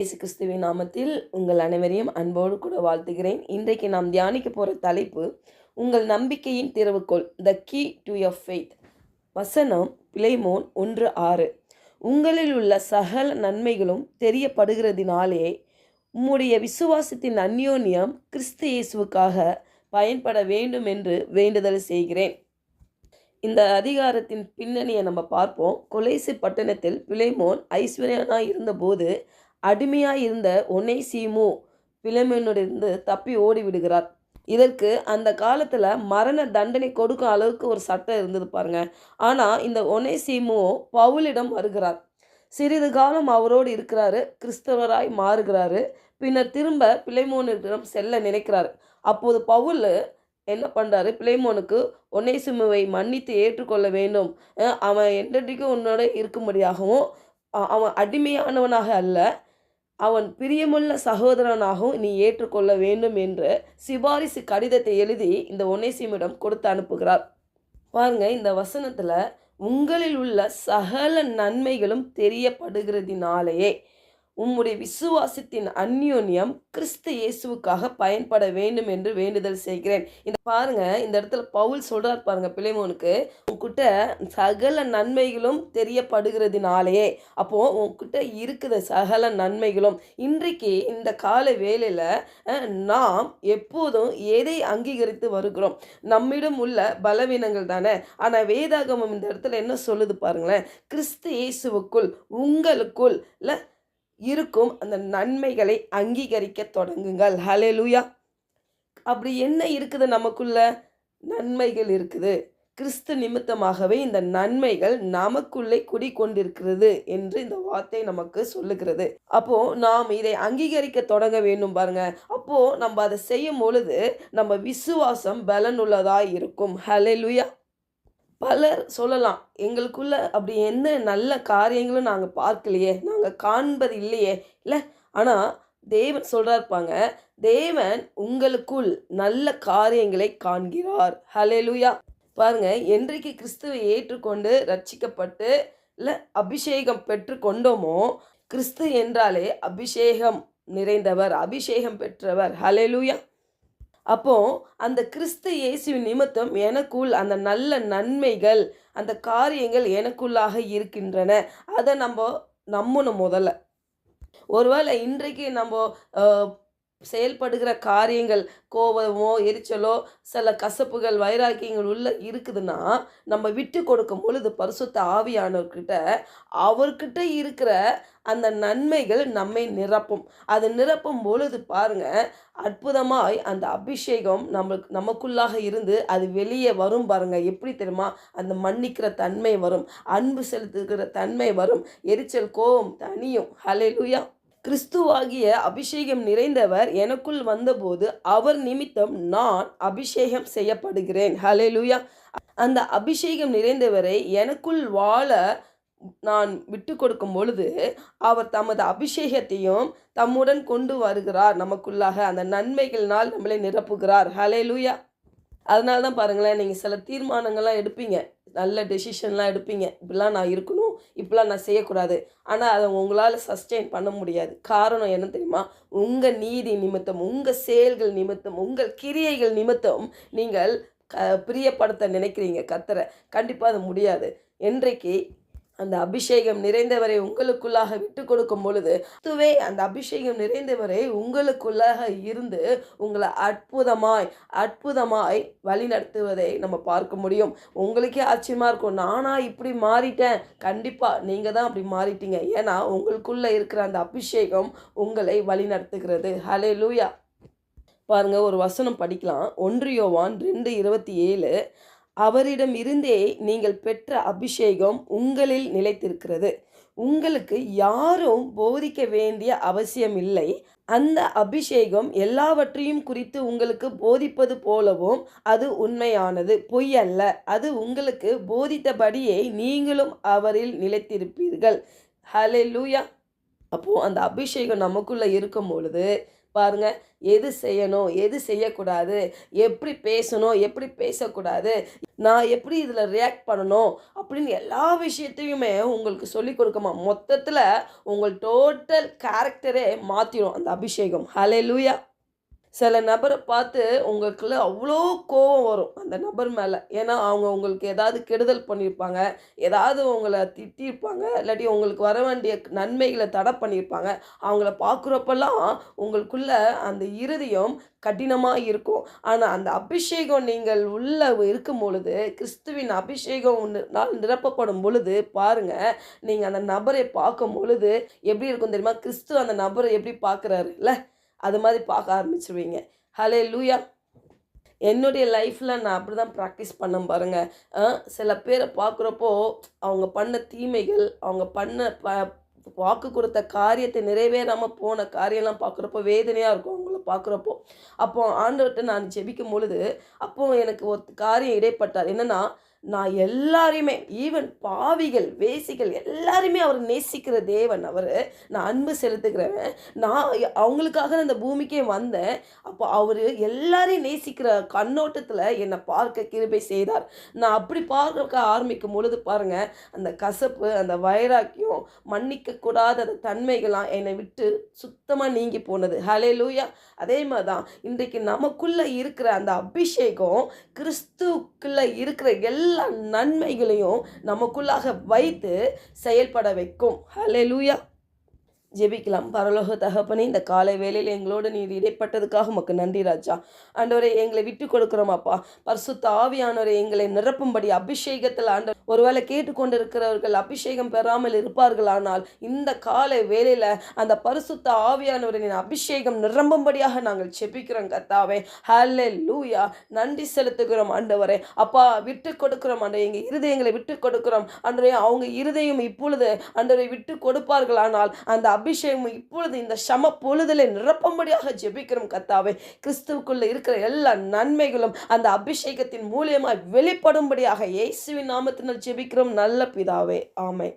இயேசு கிறிஸ்துவின் நாமத்தில் உங்கள் அனைவரையும் அன்போடு கூட வாழ்த்துகிறேன். இன்றைக்கு நாம் தியானிக்க போகிற தலைப்பு, உங்கள் நம்பிக்கையின் திறவுகோல், the key to your faith. வசனம் பிலேமோன் 1:6. உங்களில் உள்ள சகல நன்மைகளும் தெரியப்படுகிறதினாலே உம்முடைய விசுவாசத்தின் அந்யோன்யம் கிறிஸ்து இயேசுவுக்காக பயன்பட வேண்டும் என்று வேண்டுதல் செய்கிறேன். இந்த அதிகாரத்தின் பின்னணியை நம்ம பார்ப்போம். கொலேசு பட்டணத்தில் பிலேமோன் ஐஸ்வர்யனாய் இருந்தபோது அடிமையாய் இருந்த ஒனேசிமு பிலேமோனிலிருந்து தப்பி ஓடி விடுகிறார். இதற்கு அந்த காலத்தில் மரண தண்டனை கொடுக்கும் அளவுக்கு ஒரு சட்டம் இருந்தது பாருங்க. ஆனால் இந்த ஒனேசிமு பவுலிடம் வருகிறார். சிறிது காலம் அவரோடு இருக்கிறாரு, கிறிஸ்தவராய் மாறுகிறாரு. பின்னர் திரும்ப பிலேமோனிடம் செல்ல நினைக்கிறார். அப்போது பவுல் என்ன பண்ணுறாரு, பிலேமோனுக்கு ஒனேசிமுவை மன்னித்து ஏற்றுக்கொள்ள வேண்டும், அவன் என்றைக்கும் உன்னோட இருக்கும்படியாகவும், அவன் அடிமையானவனாக அல்ல, அவன் பிரியமுள்ள சகோதரனாகவும் நீ ஏற்றுக்கொள்ள வேண்டும் என்று சிபாரிசு கடிதத்தை எழுதி இந்த ஒனேசிமிடம் கொடுத்து அனுப்புகிறார். பாருங்க, இந்த வசனத்தில் உங்களில் உள்ள சகல நன்மைகளும் தெரியப்படுகிறதினாலேயே உம்முடைய விசுவாசத்தின் அந்யோன்யம் கிறிஸ்து இயேசுவுக்காக பயன்பட வேண்டும் என்று வேண்டுதல் செய்கிறேன். இந்த பாருங்க, இந்த இடத்துல பவுல் சொல்றார் பாருங்க பிலேமோனுக்கு, உன்கிட்ட சகல நன்மைகளும் தெரியப்படுகிறதுனாலேயே. அப்போ உன்கிட்ட இருக்கிற சகல நன்மைகளும், இன்றைக்கு இந்த கால வேளையில நாம் எப்போதும் எதை அங்கீகரித்து வருகிறோம்? நம்மிடம் உள்ள பலவீனங்கள் தானே. ஆனால் வேதாகமம் இந்த இடத்துல என்ன சொல்லுது பாருங்களேன், கிறிஸ்து இயேசுவுக்குள் உங்களுக்குள் இருக்கும் அந்த நன்மைகளை அங்கீகரிக்க தொடங்குங்கள். ஹல்லேலூயா. அப்படி என்ன இருக்குது? நமக்குள்ள நன்மைகள் இருக்குது. கிறிஸ்து நிமித்தமாகவே இந்த நன்மைகள் நமக்குள்ளே குடிக்கொண்டிருக்கிறது என்று இந்த வார்த்தை நமக்கு சொல்லுகிறது. அப்போ நாம் இதை அங்கீகரிக்க தொடங்க வேண்டும் பாருங்க. அப்போ நம்ம அதை செய்யும் பொழுது நம்ம விசுவாசம் பலனுள்ளதாய் இருக்கும். ஹல்லேலூயா. பலர் சொல்லலாம், எங்களுக்குள்ள அப்படி என்ன நல்ல காரியங்களும் நாங்கள் பார்க்கலையே, நாங்கள் காண்பது இல்லையே, இல்லை. ஆனால் தேவன் சொல்கிறாருப்பாங்க, தேவன் உங்களுக்குள் நல்ல காரியங்களை காண்கிறார். ஹல்லேலூயா. பாருங்க, என்றைக்கு கிறிஸ்துவை ஏற்றுக்கொண்டு ரட்சிக்கப்பட்டு இல்லை அபிஷேகம் பெற்று கொண்டோமோ, கிறிஸ்து என்றாலே அபிஷேகம் நிறைந்தவர், அபிஷேகம் பெற்றவர். ஹல்லேலூயா. அப்போ அந்த கிறிஸ்து இயேசுவின் நிமித்தம் எனக்குள் அந்த நல்ல நன்மைகள், அந்த காரியங்கள் எனக்குள்ளாக இருக்கின்றன. அதை நம்பணும் முதல்ல. ஒருவேளை இன்றைக்கு நம்ம செயல்படுகிற காரியங்கள், கோபமோ எரிச்சலோ சில கசப்புகள் வைராக்கியங்கள் உள்ள இருக்குதுன்னா, நம்ம விட்டு கொடுக்கும் பொழுது பரிசுத்த ஆவியானவர்கிட்ட, அவர்கிட்ட இருக்கிற அந்த நன்மைகள் நம்மை நிரப்பும். அது நிரப்பும் பொழுது பாருங்க, அற்புதமாய் அந்த அபிஷேகம் நமக்குள்ளாக இருந்து அது வெளியே வரும் பாருங்க. எப்படி தெரியுமா? அந்த மன்னிக்கிற தன்மை வரும், அன்பு செலுத்துகிற தன்மை வரும், எரிச்சல் கோபம் தனியும். ஹல்லேலூயா. கிறிஸ்துவாகிய அபிஷேகம் நிறைந்தவர் எனக்குள் வந்தபோது அவர் நிமித்தம் நான் அபிஷேகம் செய்யப்படுகிறேன். ஹல்லேலூயா. அந்த அபிஷேகம் நிறைந்தவரை எனக்குள் வாழ நான் விட்டு கொடுக்கும் பொழுது அவர் தமது அபிஷேகத்தையும் தம்முடன் கொண்டு வருகிறார். நமக்குள்ளாக அந்த நன்மைகளினால் நம்மளை நிரப்புகிறார். ஹல்லேலூயா. அதனால தான் பாருங்களேன், நீங்கள் சில தீர்மானங்கள்லாம் எடுப்பீங்க, நல்ல டெசிஷன்லாம் எடுப்பீங்க, இப்படிலாம் நான் இருக்கணும், இப்படிலாம் நான் செய்யக்கூடாது. ஆனால் அதை உங்களால் சஸ்டெயின் பண்ண முடியாது. காரணம் என்ன தெரியுமா? உங்கள் நீதி நிமித்தம், உங்கள் செயல்கள் நிமித்தம், உங்கள் கிரியைகள் நிமித்தம் நீங்கள் பிரியப்படுத்த நினைக்கிறீங்க கர்த்தரை. கண்டிப்பாக அது முடியாது. என்றைக்கு அந்த அபிஷேகம் நிறைந்தவரை உங்களுக்குள்ளாக விட்டு கொடுக்கும் பொழுது, அதுவே அந்த அபிஷேகம் நிறைந்தவரை உங்களுக்குள்ளாக இருந்து உங்களை அற்புதமாய் வழி நடத்துவதை நம்ம பார்க்க முடியும். உங்களுக்கே ஆச்சரியமாக இருக்கும், நானா இப்படி மாறிட்டேன். கண்டிப்பாக நீங்கள் தான் அப்படி மாறிட்டீங்க. ஏன்னா உங்களுக்குள்ளே இருக்கிற அந்த அபிஷேகம் உங்களை வழி நடத்துகிறது. ஹல்லேலூயா. பாருங்க, ஒரு வசனம் படிக்கலாம். 1 யோவான் 2:27. அவரிடம் இருந்தே நீங்கள் பெற்ற அபிஷேகம் உங்களில் நிலைத்திருக்கிறது. உங்களுக்கு யாரும் போதிக்க வேண்டிய அவசியம் இல்லை. அந்த அபிஷேகம் எல்லாவற்றையும் குறித்து உங்களுக்கு போதிப்பது போலவும் அது உண்மையானது, பொய் அல்ல. அது உங்களுக்கு போதித்தபடியே நீங்களும் அவரில் நிலைத்திருப்பீர்கள். ஹல்லேலூயா. அப்போது அந்த அபிஷேகம் நமக்குள்ளே இருக்கும் பொழுது பாருங்க, எது செய்யணும், எது செய்யக்கூடாது, எப்படி பேசணும், எப்படி பேசக்கூடாது, நான் எப்படி இதில் ரியாக்ட் பண்ணணும் அப்படின்னு எல்லா விஷயத்தையுமே உங்களுக்கு சொல்லிக் கொடுக்குமா. மொத்தத்தில் உங்கள் டோட்டல் கேரக்டரே மாற்றிடும் அந்த அபிஷேகம். ஹல்லேலூயா. சில நபரை பார்த்து உங்களுக்குள்ள அவ்வளோ கோவம் வரும் அந்த நபர் மேலே. ஏன்னா அவங்க உங்களுக்கு ஏதாவது கெடுதல் பண்ணியிருப்பாங்க, ஏதாவது உங்களை திட்டியிருப்பாங்க, இல்லாட்டி உங்களுக்கு வர வேண்டிய நன்மைகளை தடை பண்ணியிருப்பாங்க. அவங்கள பார்க்குறப்பெல்லாம் உங்களுக்குள்ள அந்த இருதயம் கடினமாக இருக்கும். ஆனால் அந்த அபிஷேகம் நீங்கள் உள்ள இருக்கும் பொழுது, கிறிஸ்துவின் அபிஷேகம் ஒன்றுனால் நிரப்பப்படும் பொழுது பாருங்க, நீங்கள் அந்த நபரை பார்க்கும் பொழுது எப்படி இருக்கும் தெரியுமா? கிறிஸ்து அந்த நபரை எப்படி பார்க்குறாரு இல்லை, அது மாதிரி பார்க்க ஆரம்பிச்சிருவீங்க. ஹல்லேலூயா. என்னுடைய லைஃப்பில் நான் அப்படி தான் ப்ராக்டிஸ் பண்ணேன் பாருங்கள். சில பேரை பார்க்குறப்போ அவங்க பண்ண தீமைகள், அவங்க பண்ண வாக்கு கொடுத்த காரியத்தை நிறைவேறாமல் போன காரியம்லாம் பார்க்குறப்போ வேதனையாக இருக்கும் அவங்கள பார்க்குறப்போ. அப்போ ஆண்டவர்கிட்ட நான் ஜெபிக்கும் பொழுது, அப்போது எனக்கு ஒரு காரியம் இடைப்பட்டார். என்னென்னா, நான் எல்லாரையுமே, ஈவன் பாவிகள், வேசிகள் எல்லாரையுமே அவர் நேசிக்கிற தேவன் அவர். நான் அன்பு செலுத்துகிறவன். நான் அவங்களுக்காக இந்த பூமிக்கே வந்தேன். அப்போ அவர் எல்லாரையும் நேசிக்கிற கண்ணோட்டத்தில் என்னை பார்க்க கிருபை செய்தார். நான் அப்படி பார்க்க ஆரம்பிக்கும் பொழுது பாருங்கள், அந்த கசப்பு, அந்த வைராக்கியம், மன்னிக்கக்கூடாத அந்த தன்மைகள்லாம் என்னை விட்டு சுத்தமாக நீங்கி போனது. ஹல்லேலூயா. அதே மாதிரி தான் இன்றைக்கு நமக்குள்ளே இருக்கிற அந்த அபிஷேகம் கிறிஸ்துக்குள்ளே இருக்கிற எல்லா நன்மைகளையும் நமக்குள்ளாக வைத்து செயல்பட வைக்கும். ஹல்லேலூயா. ஜெபிக்கலாம். பரலோக தகப்பனே, இந்த காலை வேளையில் எங்களோடு நீர் இடைப்பட்டதுக்காக உமக்கு நன்றி ராஜா. ஆண்டவரே, எங்களை விட்டு கொடுக்குறோமாப்பா. பரிசுத்த ஆவியானவரே, எங்களை நிரப்பும்படி அபிஷேகத்தில் ஆண்டவர், ஒருவேளை கேட்டுக்கொண்டிருக்கிறவர்கள் அபிஷேகம் பெறாமல் இருப்பார்கள். ஆனால் இந்த காலை வேளையில் அந்த பரிசுத்த ஆவியானவரின் அபிஷேகம் நிரம்பும்படியாக நாங்கள் ஜெபிக்கிறோம் கர்த்தாவே. ஹல்லேலூயா. நன்றி செலுத்துகிறோம் ஆண்டவரே. அப்பா, விட்டு கொடுக்கிறோம் ஆண்டவரே, எங்கள் இருதயங்களை விட்டு கொடுக்கிறோம் ஆண்டவரே. அவங்க இருதயம் இப்பொழுது ஆண்டவரை விட்டு கொடுப்பார்கள். ஆனால் அந்த அபிஷேகம் இப்பொழுது இந்த சம பொழுதிலே நிரப்பும்படியாக ஜெபிக்கிறோம் கர்த்தாவே. கிறிஸ்துவுக்குள்ள இருக்கிற எல்லா நன்மைகளும் அந்த அபிஷேகத்தின் மூலியமாய் வெளிப்படும்படியாக இயேசுவின் நாமத்தினால் ஜெபிக்கிறோம் நல்ல பிதாவே. ஆமென்.